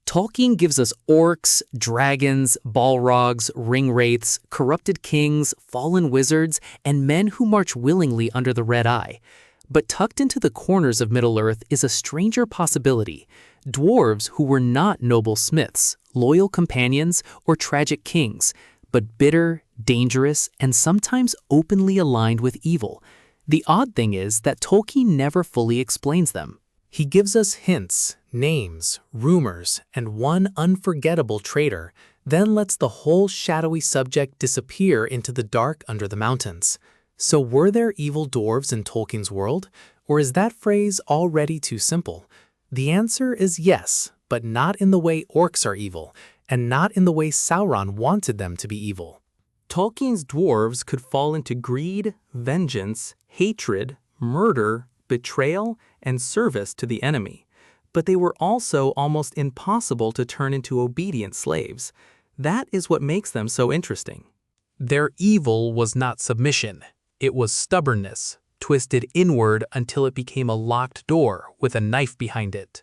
Tolkien gives us orcs, dragons, balrogs, ringwraiths, corrupted kings, fallen wizards, and men who march willingly under the red eye. But tucked into the corners of Middle-earth is a stranger possibility: dwarves who were not noble smiths, loyal companions, or tragic kings, but bitter, dangerous, and sometimes openly aligned with evil. The odd thing is that Tolkien never fully explains them. He gives us hints, names, rumors, and one unforgettable traitor, then lets the whole shadowy subject disappear into the dark under the mountains. So were there evil dwarves in Tolkien's world, or is that phrase already too simple? The answer is yes, but not in the way orcs are evil, and not in the way Sauron wanted them to be evil. Tolkien's dwarves could fall into greed, vengeance, hatred, murder, betrayal, and service to the enemy. But they were also almost impossible to turn into obedient slaves. That is what makes them so interesting. Their evil was not submission. It was stubbornness, twisted inward until it became a locked door with a knife behind it.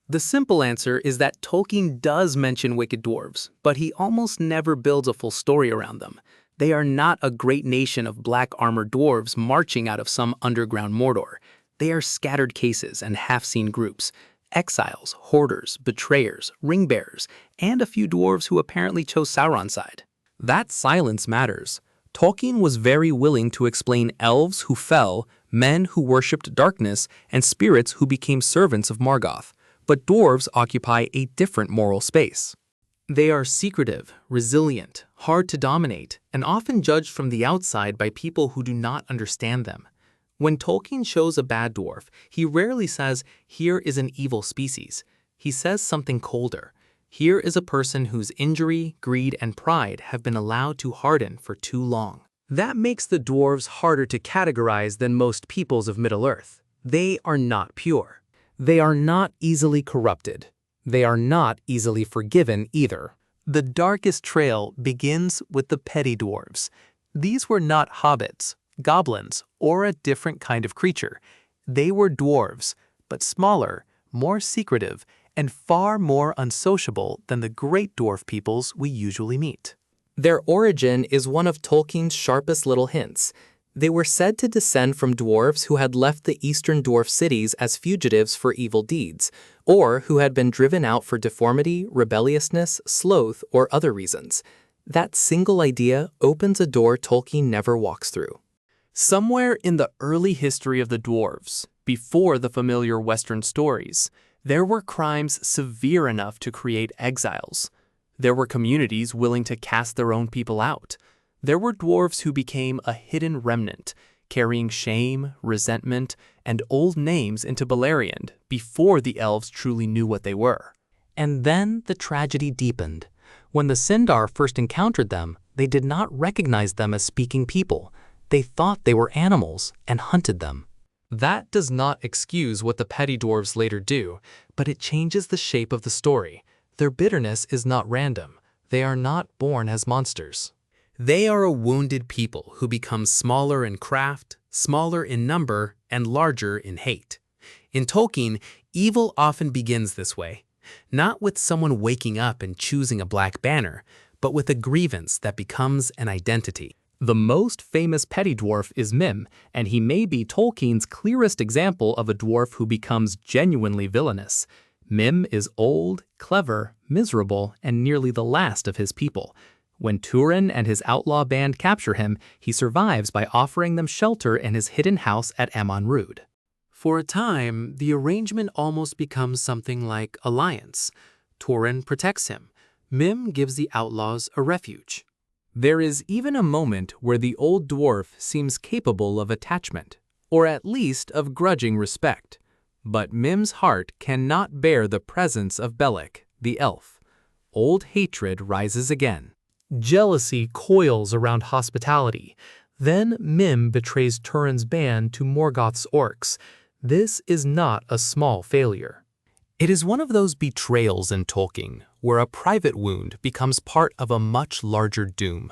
The simple answer is that Tolkien does mention wicked dwarves, but he almost never builds a full story around them. They are not a great nation of black-armored dwarves marching out of some underground Mordor. They are scattered cases and half-seen groups: exiles, hoarders, betrayers, ring-bearers, and a few dwarves who apparently chose Sauron's side. That silence matters. Tolkien was very willing to explain elves who fell, men who worshipped darkness, and spirits who became servants of Morgoth. But dwarves occupy a different moral space. They are secretive, resilient, hard to dominate, and often judged from the outside by people who do not understand them. When Tolkien shows a bad dwarf, he rarely says, "Here is an evil species." He says something colder. Here is a person whose injury, greed, and pride have been allowed to harden for too long. That makes the dwarves harder to categorize than most peoples of Middle-earth. They are not pure. They are not easily corrupted. They are not easily forgiven either. The darkest trail begins with the Petty-dwarves. These were not hobbits, goblins, or a different kind of creature. They were dwarves, but smaller, more secretive, and far more unsociable than the great dwarf peoples we usually meet. Their origin is one of Tolkien's sharpest little hints. They were said to descend from dwarves who had left the eastern dwarf cities as fugitives for evil deeds, or who had been driven out for deformity, rebelliousness, sloth, or other reasons. That single idea opens a door Tolkien never walks through. Somewhere in the early history of the dwarves, before the familiar Western stories, there were crimes severe enough to create exiles. There were communities willing to cast their own people out. There were dwarves who became a hidden remnant, carrying shame, resentment, and old names into Beleriand before the elves truly knew what they were. And then the tragedy deepened. When the Sindar first encountered them, they did not recognize them as speaking people. They thought they were animals and hunted them. That does not excuse what the Petty-dwarves later do, but it changes the shape of the story. Their bitterness is not random. They are not born as monsters. They are a wounded people who become smaller in craft, smaller in number, and larger in hate. In Tolkien, evil often begins this way, not with someone waking up and choosing a black banner, but with a grievance that becomes an identity. The most famous petty dwarf is Mim, and he may be Tolkien's clearest example of a dwarf who becomes genuinely villainous. Mim is old, clever, miserable, and nearly the last of his people. When Turin and his outlaw band capture him, he survives by offering them shelter in his hidden house at Amon Rud. For a time, the arrangement almost becomes something like alliance. Turin protects him. Mim gives the outlaws a refuge. There is even a moment where the old dwarf seems capable of attachment, or at least of grudging respect. But Mim's heart cannot bear the presence of Belek, the elf. Old hatred rises again. Jealousy coils around hospitality. Then Mim betrays Turin's band to Morgoth's orcs. This is not a small failure. It is one of those betrayals in Tolkien where a private wound becomes part of a much larger doom.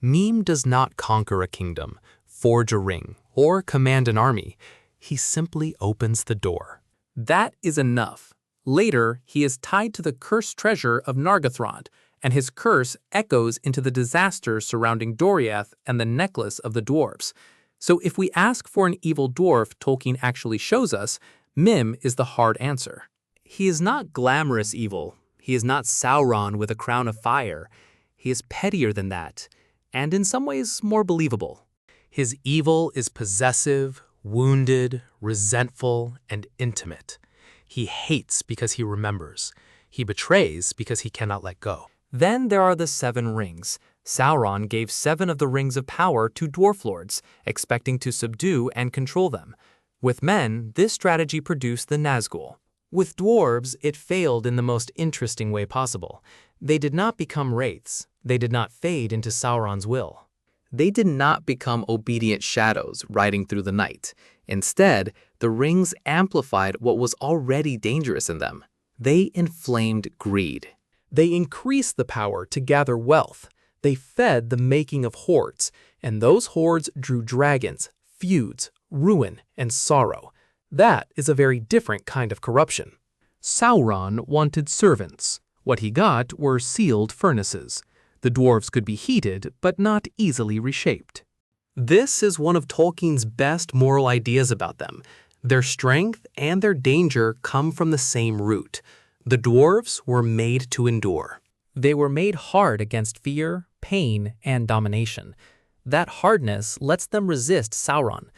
Mim does not conquer a kingdom, forge a ring, or command an army. He simply opens the door. That is enough. Later, he is tied to the cursed treasure of Nargothrond, and his curse echoes into the disasters surrounding Doriath and the necklace of the dwarves. So if we ask for an evil dwarf Tolkien actually shows us, Mim is the hard answer. He is not glamorous evil. He is not Sauron with a crown of fire. He is pettier than that, and in some ways more believable. His evil is possessive, wounded, resentful, and intimate. He hates because he remembers. He betrays because he cannot let go. Then there are the 7 rings. Sauron gave 7 of the rings of power to dwarf lords, expecting to subdue and control them. With men, this strategy produced the Nazgul. With dwarves, it failed in the most interesting way possible. They did not become wraiths. They did not fade into Sauron's will. They did not become obedient shadows riding through the night. Instead, the rings amplified what was already dangerous in them. They inflamed greed. They increased the power to gather wealth. They fed the making of hordes, and those hordes drew dragons, feuds, ruin, and sorrow. That is a very different kind of corruption. Sauron wanted servants. What he got were sealed furnaces. The dwarves could be heated, but not easily reshaped. This is one of Tolkien's best moral ideas about them. Their strength and their danger come from the same root. The dwarves were made to endure. They were made hard against fear, pain, and domination. That hardness lets them resist Sauron.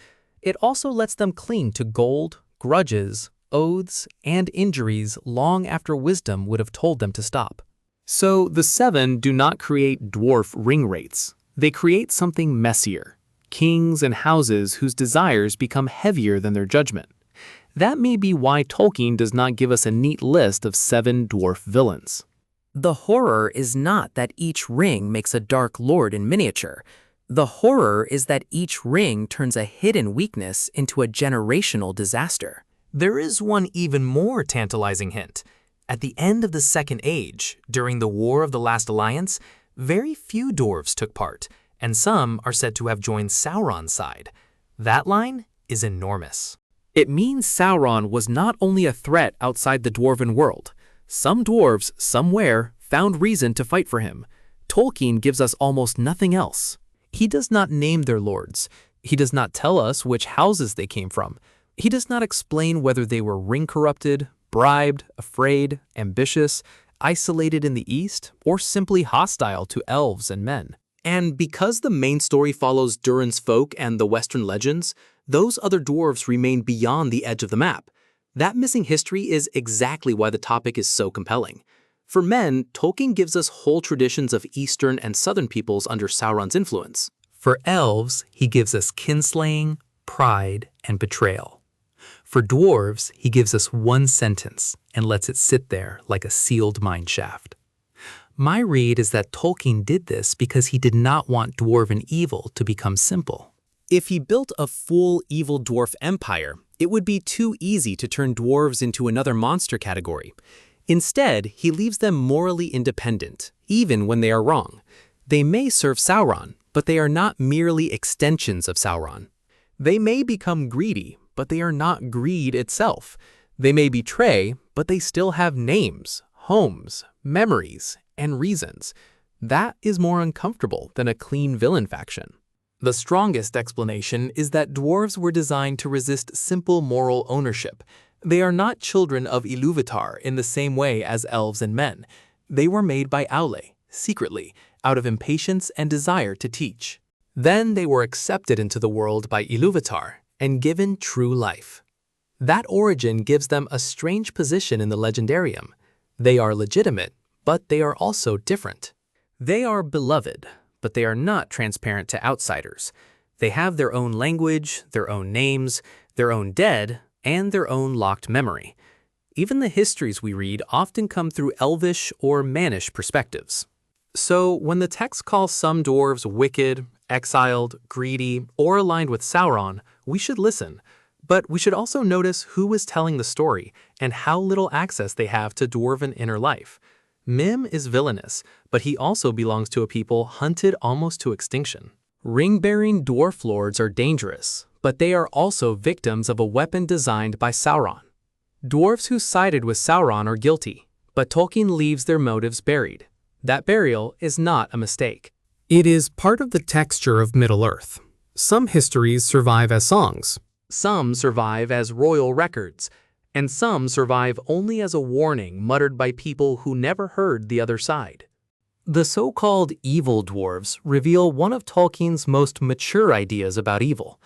It also lets them cling to gold, grudges, oaths, and injuries long after wisdom would have told them to stop. So the 7 do not create dwarf ringwraiths. They create something messier. Kings and houses whose desires become heavier than their judgment. That may be why Tolkien does not give us a neat list of 7 dwarf villains. The horror is not that each ring makes a dark lord in miniature. The horror is that each ring turns a hidden weakness into a generational disaster. There is one even more tantalizing hint. At the end of the Second Age, during the War of the Last Alliance, very few dwarves took part, and some are said to have joined Sauron's side. That line is enormous. It means Sauron was not only a threat outside the dwarven world. Some dwarves, somewhere, found reason to fight for him. Tolkien gives us almost nothing else. He does not name their lords. He does not tell us which houses they came from. He does not explain whether they were ring-corrupted, bribed, afraid, ambitious, isolated in the East, or simply hostile to elves and men. And because the main story follows Durin's folk and the Western legends, those other dwarves remain beyond the edge of the map. That missing history is exactly why the topic is so compelling. For men, Tolkien gives us whole traditions of Eastern and Southern peoples under Sauron's influence. For elves, he gives us kinslaying, pride, and betrayal. For dwarves, he gives us one sentence and lets it sit there like a sealed mine shaft. My read is that Tolkien did this because he did not want dwarven evil to become simple. If he built a full evil dwarf empire, it would be too easy to turn dwarves into another monster category. Instead, he leaves them morally independent, even when they are wrong. They may serve Sauron, but they are not merely extensions of Sauron. They may become greedy, but they are not greed itself. They may betray, but they still have names, homes, memories, and reasons. That is more uncomfortable than a clean villain faction. The strongest explanation is that dwarves were designed to resist simple moral ownership. They are not children of Ilúvatar in the same way as elves and men. They were made by Aule, secretly, out of impatience and desire to teach. Then they were accepted into the world by Ilúvatar and given true life. That origin gives them a strange position in the legendarium. They are legitimate, but they are also different. They are beloved, but they are not transparent to outsiders. They have their own language, their own names, their own dead, and their own locked memory. Even the histories we read often come through elvish or mannish perspectives. So when the text calls some dwarves wicked, exiled, greedy, or aligned with Sauron, we should listen. But we should also notice who is telling the story and how little access they have to dwarven inner life. Mim is villainous, but he also belongs to a people hunted almost to extinction. Ring-bearing dwarf lords are dangerous, but they are also victims of a weapon designed by Sauron. Dwarves who sided with Sauron are guilty, but Tolkien leaves their motives buried. That burial is not a mistake. It is part of the texture of Middle-earth. Some histories survive as songs. Some survive as royal records, and some survive only as a warning muttered by people who never heard the other side. The so-called evil dwarves reveal one of Tolkien's most mature ideas about evil.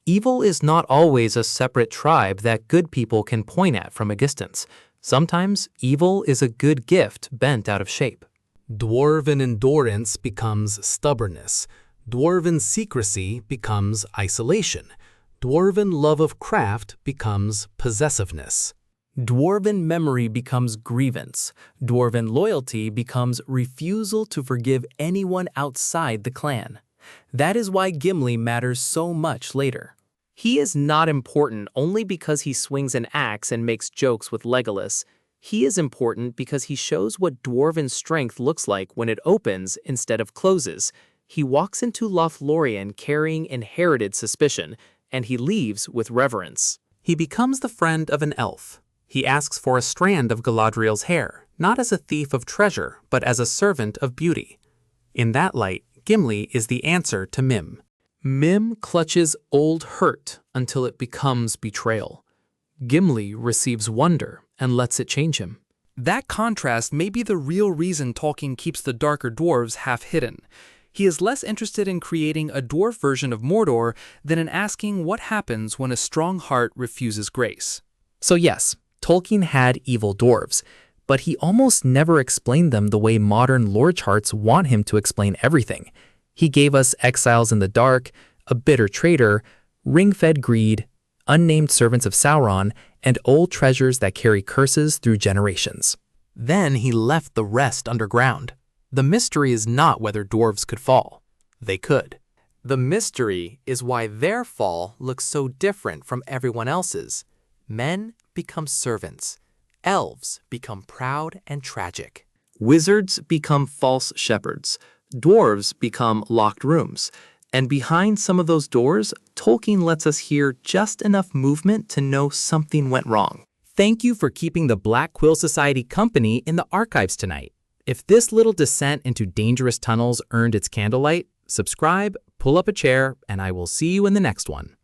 Evil is not always a separate tribe that good people can point at from a distance. Sometimes evil is a good gift bent out of shape. Dwarven endurance becomes stubbornness. Dwarven secrecy becomes isolation. Dwarven love of craft becomes possessiveness. Dwarven memory becomes grievance. Dwarven loyalty becomes refusal to forgive anyone outside the clan. That is why Gimli matters so much later. He is not important only because he swings an axe and makes jokes with Legolas. He is important because he shows what dwarven strength looks like when it opens instead of closes. He walks into Lothlorien carrying inherited suspicion, and he leaves with reverence. He becomes the friend of an elf. He asks for a strand of Galadriel's hair, not as a thief of treasure, but as a servant of beauty. In that light, Gimli is the answer to Mim. Mim clutches old hurt until it becomes betrayal. Gimli receives wonder and lets it change him. That contrast may be the real reason Tolkien keeps the darker dwarves half hidden. He is less interested in creating a dwarf version of Mordor than in asking what happens when a strong heart refuses grace. So yes, Tolkien had evil dwarves, but he almost never explained them the way modern lore charts want him to explain everything. He gave us exiles in the dark, a bitter traitor, ring-fed greed, unnamed servants of Sauron, and old treasures that carry curses through generations. Then he left the rest underground. The mystery is not whether dwarves could fall. They could. The mystery is why their fall looks so different from everyone else's. Men become servants. Elves become proud and tragic. Wizards become false shepherds. Dwarves become locked rooms. And behind some of those doors, Tolkien lets us hear just enough movement to know something went wrong. Thank you for keeping the Black Quill Society company in the archives tonight. If this little descent into dangerous tunnels earned its candlelight, subscribe, pull up a chair, and I will see you in the next one.